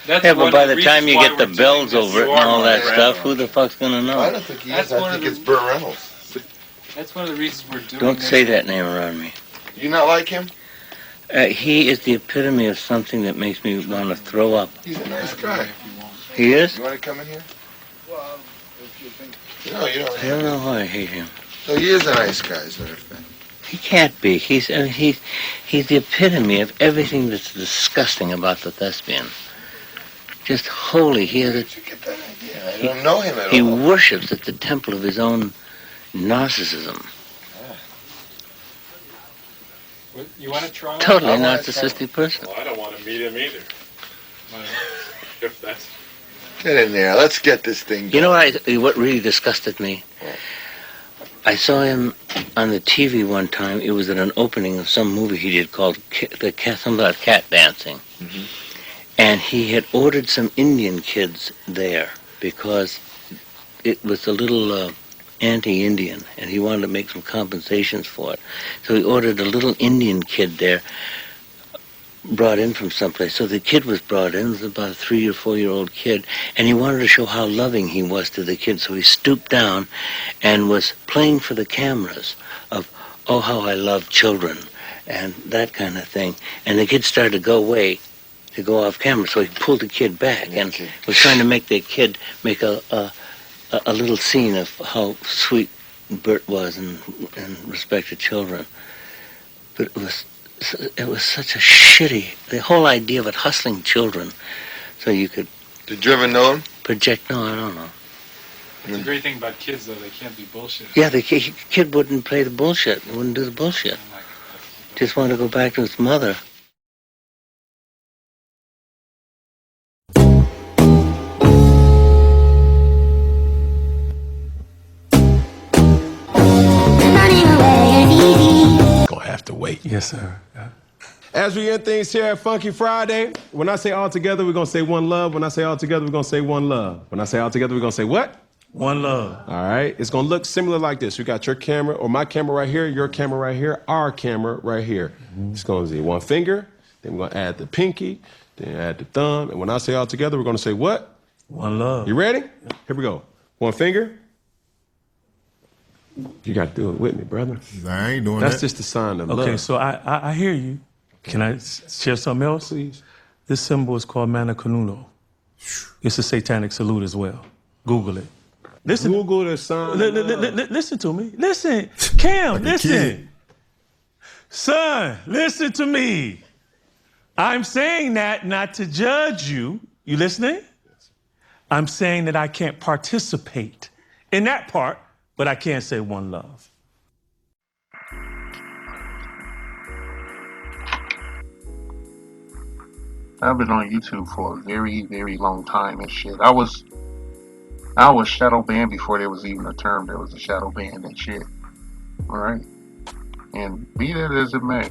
That's Yeah, but one by of the the time reasons you why get the we're doing bells this. over it You and are all that Marlon stuff, Brando. who the fuck's gonna know? I don't think he is. That's I one of think the- it's Burt Reynolds. That's one of the reasons we're doing Don't this. say that name around me. You not like him? He is the epitome of something that makes me want to throw up. He's a nice guy. He is? You want to come in here? No, you don't. I don't know why I hate him. So he is a nice guy, as a matter of fact. He can't be. He's the epitome of everything that's disgusting about the thespian. Just holy. Where did you get that idea? I don't know him at He all. worships at the temple of his own narcissism. You want to try? Totally I wanna narcissistic person. Well, I don't want to meet him either. If that's Get in there. Let's get this thing going. You know what really disgusted me? I saw him on the TV one time. It was at an opening of some movie he did called something about cat dancing. Mhm. And he had ordered some Indian kids there because it was a little anti-Indian, and he wanted to make some compensations for it. So he ordered a little Indian kid there, brought in from someplace. So the kid was brought in. It was about a 3 or 4-year-old kid, and he wanted to show how loving he was to the kid. So he stooped down and was playing for the cameras of, oh, how I love children, and that kind of thing. And the kid started to go away, to go off camera. So he pulled the kid back and was trying to make the kid make a little scene of how sweet Bert was in respect to children. But it was such a shitty, the whole idea of it, hustling children so you could Did you ever know him? project. No, I don't know. It's a great thing about kids, though. They can't be bullshit. Yeah, the kid wouldn't play the bullshit, wouldn't do the bullshit. Just wanted to go back to his mother. Gonna have to wait. Yes, sir. Yeah. As we end things here at Funky Friday, when I say all together, we're gonna say one love. When I say all together, we're gonna say one love. When I say all together, we're gonna say what? One love. All right, it's gonna look similar like this. We got your camera, or my camera right here, your camera right here, our camera right here. It's gonna be one finger, then we're gonna add the pinky, then add the thumb, and when I say all together, we're gonna say what? One love. You ready? Here we go. One finger. You gotta do it with me, brother. I ain't doing That's that. just a sign of love. Okay, so I hear you. Can I share something else? Please. This symbol is called Mana Canuno. It's a satanic salute as well. Google it. Listen. Google the sign. Listen to me. Listen. Cam, Like a listen. kid. Son, listen to me. I'm saying that not to judge you. You listening? I'm saying that I can't participate in that part, but I can say one love. I've been on YouTube for a very, very long time and shit. I was shadow banned before there was even a term. There was a shadow ban and shit. Alright? And be that as it may,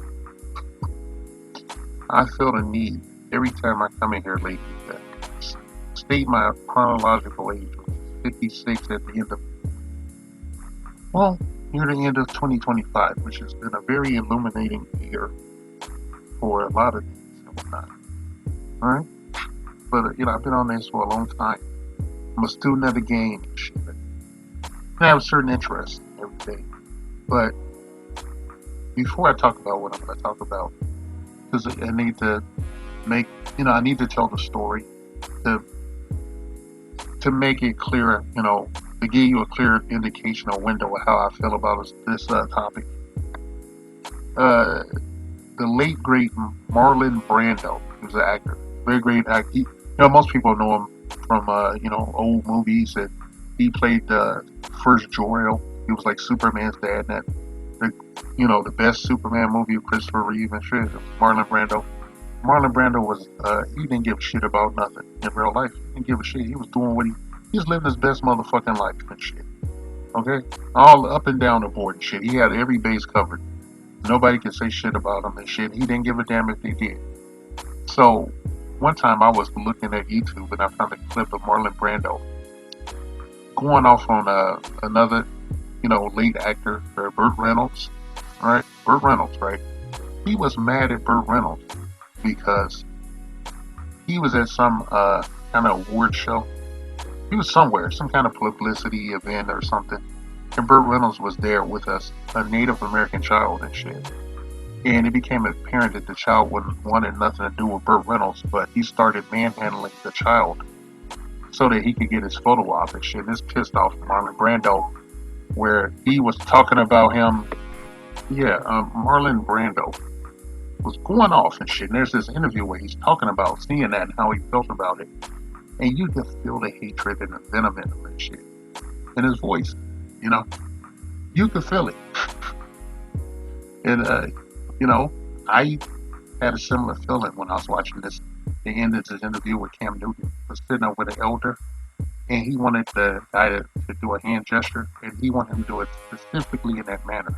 I feel the need every time I come in here lately to state my chronological age, which is 56 at the end of, well, near the end of 2025, which has been a very illuminating year for a lot of things and whatnot. Alright? But, I've been on this for a long time. I'm a student of the game and shit. I have a certain interest in everything. But before I talk about what I'm going to talk about, because I need to make, I need to tell the story to make it clear, to give you a clear indication or window of how I feel about this topic. The late, great Marlon Brando, he was an actor. Very great actor. Most people know him from, old movies. And he played the first Jor-El. He was like Superman's dad. And the best Superman movie with Christopher Reeve and shit. Marlon Brando. Marlon Brando was, he didn't give a shit about nothing in real life. He didn't give a shit. He was doing he was living his best motherfucking life and shit. Okay? All up and down the board and shit. He had every base covered. Nobody could say shit about him and shit. He didn't give a damn if they did. So, one time I was looking at YouTube and I found a clip of Marlon Brando going off on another, late actor, Burt Reynolds. Alright? Burt Reynolds, right? He was mad at Burt Reynolds because he was at some kind of award show. He was somewhere, some kind of publicity event or something. And Burt Reynolds was there with a Native American child and shit. And it became apparent that the child wanted nothing to do with Burt Reynolds, but he started manhandling the child so that he could get his photo op and shit. And this pissed off Marlon Brando, where he was talking about him. Yeah, Marlon Brando was going off and shit. And there's this interview where he's talking about seeing that and how he felt about it. And you just feel the hatred and the venom in him and shit. In his voice, you know. You could feel it. And, you know, I had a similar feeling when I was watching this. The end of this interview with Cam Newton. I was sitting there with an elder, and he wanted the guy to do a hand gesture, and he wanted him to do it specifically in that manner.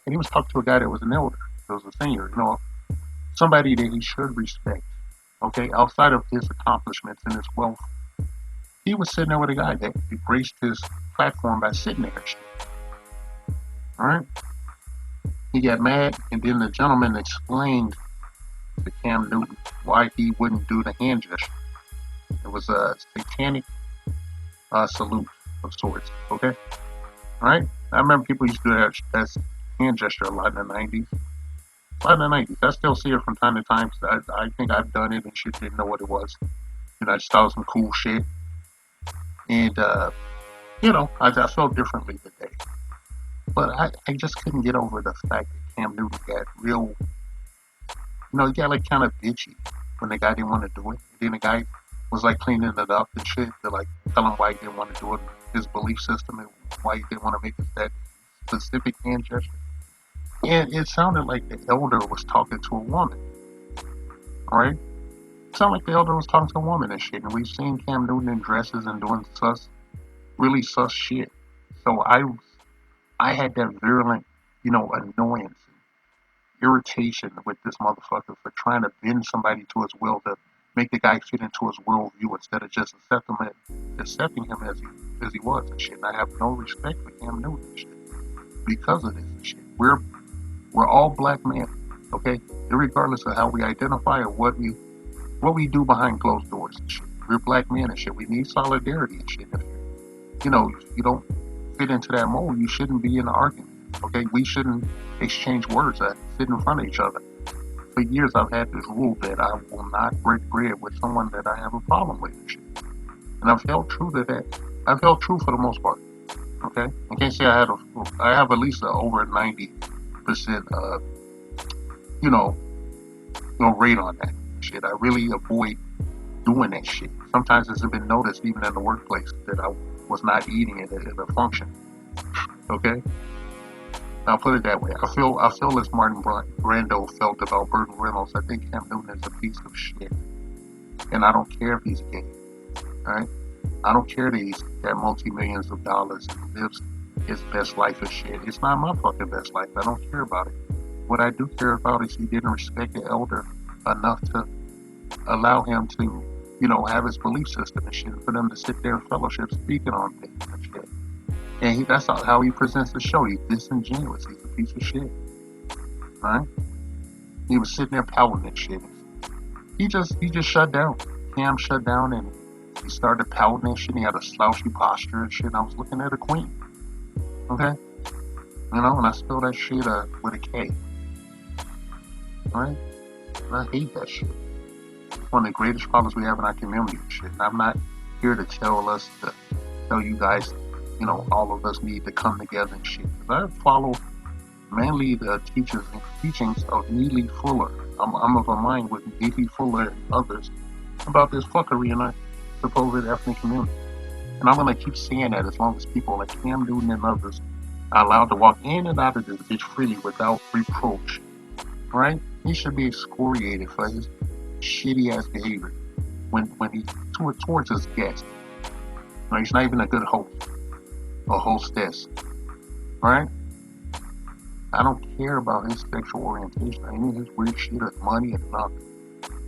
And he was talking to a guy that was an elder, that was a senior, you know, somebody that he should respect, okay, outside of his accomplishments and his wealth. He was sitting there with a guy that graced his platform by sitting there and shit. Alright? He got mad, and then the gentleman explained to Cam Newton why he wouldn't do the hand gesture. It was a satanic salute of sorts, okay? Alright? I remember people used to do that hand gesture a lot in the 90s. A lot in the 90s. I still see it from time to time. I think I've done it and shit, didn't know what it was. You know, I just thought it was some cool shit. And, you know, I felt differently today. But I just couldn't get over the fact that Cam Newton got real, you know, he got like kind of bitchy when the guy didn't want to do it. And then the guy was like cleaning it up and shit to like tell him why he didn't want to do it, his belief system, and why he didn't want to make that specific hand gesture. And it sounded like the elder was talking to a woman. Alright? It sounded like the elder was talking to a woman and shit. And we've seen Cam Newton in dresses and doing really sus shit. So I had that virulent, you know, annoyance and irritation with this motherfucker for trying to bend somebody to his will to make the guy fit into his worldview instead of just accepting him as he was and shit. And I have no respect for Cam Newton and shit because of this and shit. We're all black men, okay? Regardless of how we identify or what we do behind closed doors and shit. We're black men and shit. We need solidarity and shit. If you know, if you don't fit into that mold, you shouldn't be in an argument, okay? We shouldn't exchange words that sit in front of each other. For years, I've had this rule that I will not break bread with someone that I have a problem with and shit. And I've held true to that. I've held true for the most part, okay? I can't say I have at least over 90%, you know, rate on that shit. I really avoid doing that shit. Sometimes it's been noticed even in the workplace that I was not eating it at a function. Okay? I'll put it that way. I feel as Martin Brando felt about Burt Reynolds. I think Cam Newton is a piece of shit. And I don't care if he's gay. Alright? I don't care that he's got multi-millions of dollars and lives his best life and shit. It's not my fucking best life. I don't care about it. What I do care about is he didn't respect the elder enough to allow him to, you know, have his belief system and shit, for them to sit there in fellowship speaking on things and shit. And that's how he presents the show. He's disingenuous. He's a piece of shit. Right? He was sitting there pouting and shit. He just shut down. Cam shut down and he started pouting and shit. He had a slouchy posture and shit. And I was looking at a queen. Okay? You know, and I spelled that shit with a K. Right? And I hate that shit. It's one of the greatest problems we have in our community and shit. And I'm not here to tell you guys, you know, all of us need to come together and shit. Because I follow mainly the teachings of Neely Fuller. I'm of a mind with Neely Fuller and others about this fuckery in our supposed ethnic community. And I'm going to keep saying that as long as people like Cam Newton and others are allowed to walk in and out of this bitch freely without reproach. Right? He should be excoriated for his shitty ass behavior when he towards his guests. Right? He's not even a good host or hostess. Right? I don't care about his sexual orientation. I mean, his weird shit of money and nothing.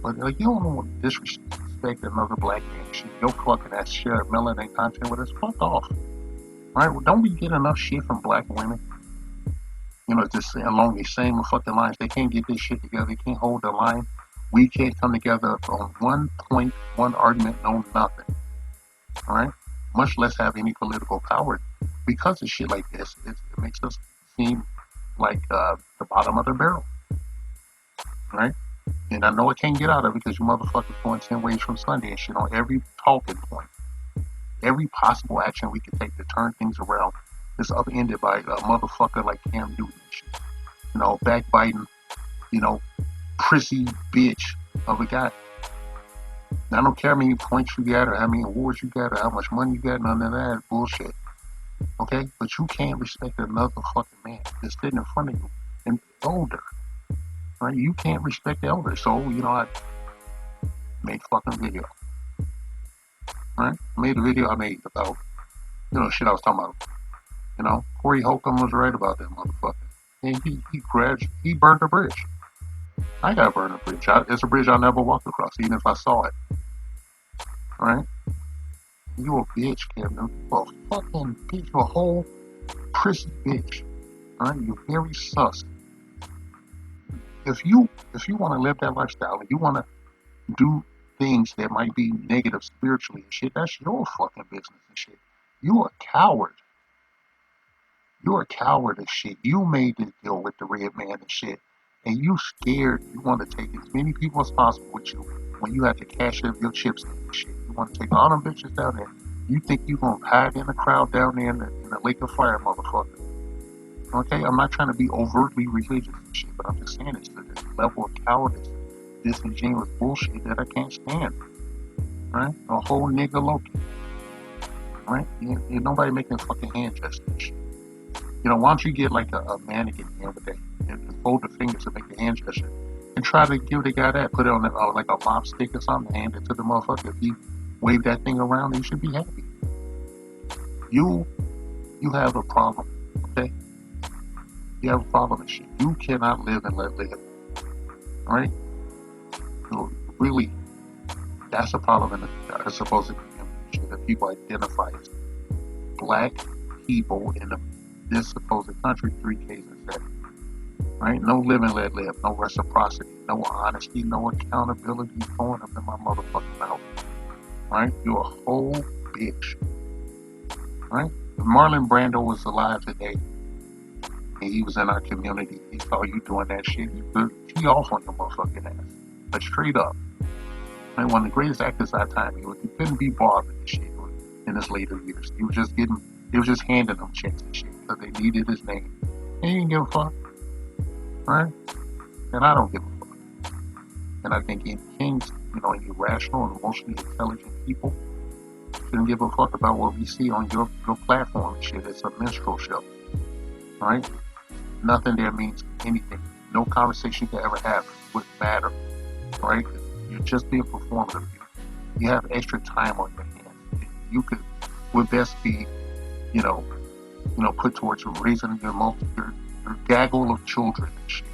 But like, you don't want to disrespect another black man. Shit, your fucking ass share melanin content with us. Fuck off. Right? Well, don't we get enough shit from black women? You know, just along the same fucking lines. They can't get this shit together. They can't hold the line. We can't come together on one point, one argument, no nothing. All right? Much less have any political power. Because of shit like this, it makes us seem like the bottom of the barrel. Right? And I know I can't get out of it because you motherfuckers going 10 ways from Sunday and shit on every talking point. Every possible action we can take to turn things around is upended by a motherfucker like Cam Newton and shit. You know, backbiting, prissy bitch of a guy. Now, I don't care how many points you got or how many awards you got or how much money you got, none of that bullshit. Okay? But you can't respect another fucking man that's sitting in front of you and older. Right? You can't respect the elder. So, I made a fucking video. Right? I made a video I made about, shit I was talking about. Corey Holcomb was right about that motherfucker. And he burned a bridge. I got burned a bridge. It's a bridge I never walked across, even if I saw it. Right? You a bitch, Cam Newton. You a fucking bitch. You a whole prissy bitch. Right? You're very sus. If you want to live that lifestyle and you want to do things that might be negative spiritually and shit, that's your fucking business and shit. You a coward. You're a coward and shit. You made this deal with the red man and shit. And you scared. You want to take as many people as possible with you when you have to cash up your chips and shit. You want to take all them bitches down there. You think you going to hide in the crowd down there in the lake of fire, motherfucker. Okay? I'm not trying to be overtly religious and shit, but I'm just saying it's to this level of cowardice, disingenuous bullshit that I can't stand. Right? A whole nigga Loki. Right? Ain't nobody making fucking hand gestures and shit. Why don't you get like a mannequin here with that and fold the fingers to make the hand gesture and try to give the guy that, put it on like a mop stick or something, hand it to the motherfucker. If he wave that thing around, you should be happy. You have a problem, okay? You have a problem and shit. You cannot live and let live, right? So really, that's a problem in the supposed community that people identify as black people in this supposed country, 3 Ks and 7. Right? No live and let live, no reciprocity, no honesty, no accountability going up in my motherfucking mouth. Right? You're a whole bitch. Right? If Marlon Brando was alive today and he was in our community, he saw you doing that shit, he could tee off on your motherfucking ass. But straight up. Right? One of the greatest actors of our time, he couldn't be bothered and shit in his later years. He was just handing them checks and shit because they needed his name. He didn't give a fuck. Right? And I don't give a fuck. And I think in kings, irrational and emotionally intelligent people shouldn't give a fuck about what we see on your platform and shit. It's a minstrel show. Right? Nothing there means anything. No conversation you can ever have would matter. Right? You're just being performative. You have extra time on your hands. You would best be, put towards raising your gaggle of children and shit.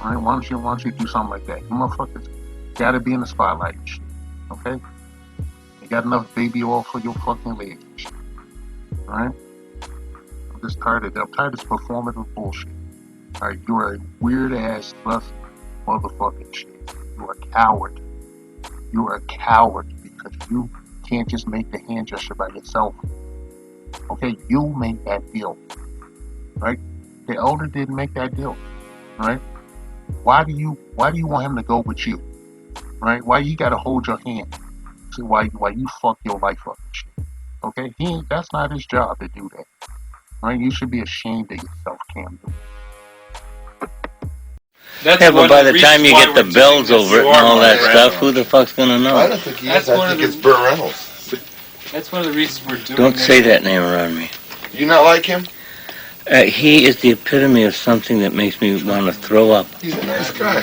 Alright, why don't you do something like that? You motherfuckers gotta be in the spotlight and shit. Okay? You got enough baby oil for your fucking legs and shit. Alright? I'm just tired of that. I'm tired of this performative bullshit. Alright, you're a weird ass sus motherfucking shit. You're a coward. You're a coward because you can't just make the hand gesture by yourself. Okay, you make that deal. Right? The elder didn't make that deal. Right? Why do you want him to go with you? Right? Why you gotta hold your hand? See why you fuck your life up and shit. Okay? That's not his job to do that. Right? You should be ashamed of yourself, Cam Newton. Yeah, but by the time you get the bells over it and all that stuff, who the fuck's gonna know? I don't think he is. I think it's Burt Reynolds. That's one of the reasons we're doing Don't this. say that name around me. You not like him? He is the epitome of something that makes me want to throw up. He's a nice guy.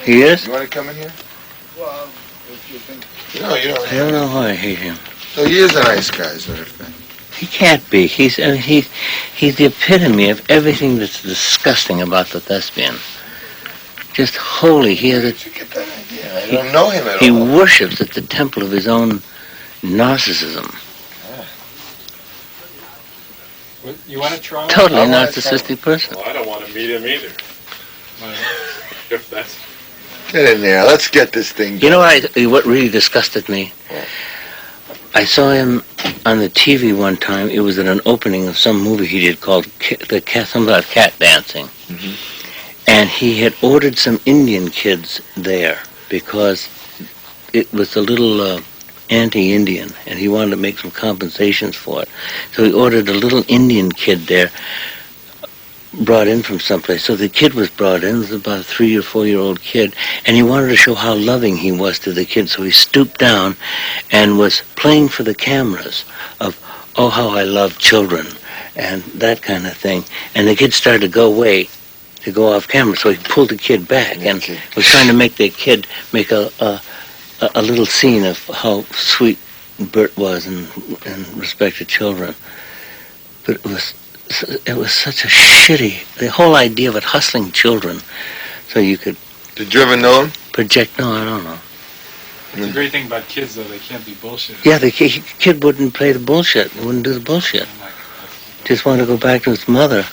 He is? You want to come in here? Well, if you think... You don't. I don't know why I hate him. So he is a nice guy, as a matter of fact. He can't be. He's the epitome of everything that's disgusting about the thespian. Just holy. He has Where did you get that idea? I don't know him at he all. worships at the temple of his own narcissism. You want to try? Totally I wanna narcissistic person. Well, I don't want to meet him either. Well, If that's... Get in there. Let's get this thing You know going. what really disgusted me? I saw him on the TV one time. It was at an opening of some movie he did called something about cat dancing. And he had ordered some Indian kids there because it was a little anti-Indian, and he wanted to make some compensations for it. So he ordered a little Indian kid there, brought in from someplace. So the kid was brought in. It was about a 3 or 4 year old kid, and he wanted to show how loving he was to the kid. So he stooped down and was playing for the cameras of, oh, how I love children, and that kind of thing. And the kid started to go away, to go off camera. So he pulled the kid back and was trying to make the kid make a little scene of how sweet Bert was in respect to children. But it was such a shitty, the whole idea of it, hustling children so you could Did you ever know him? project, no, I don't know. The great thing about kids, though, they can't be bullshit. Yeah, the kid wouldn't play the bullshit, wouldn't do the bullshit. Just wanted to go back to his mother.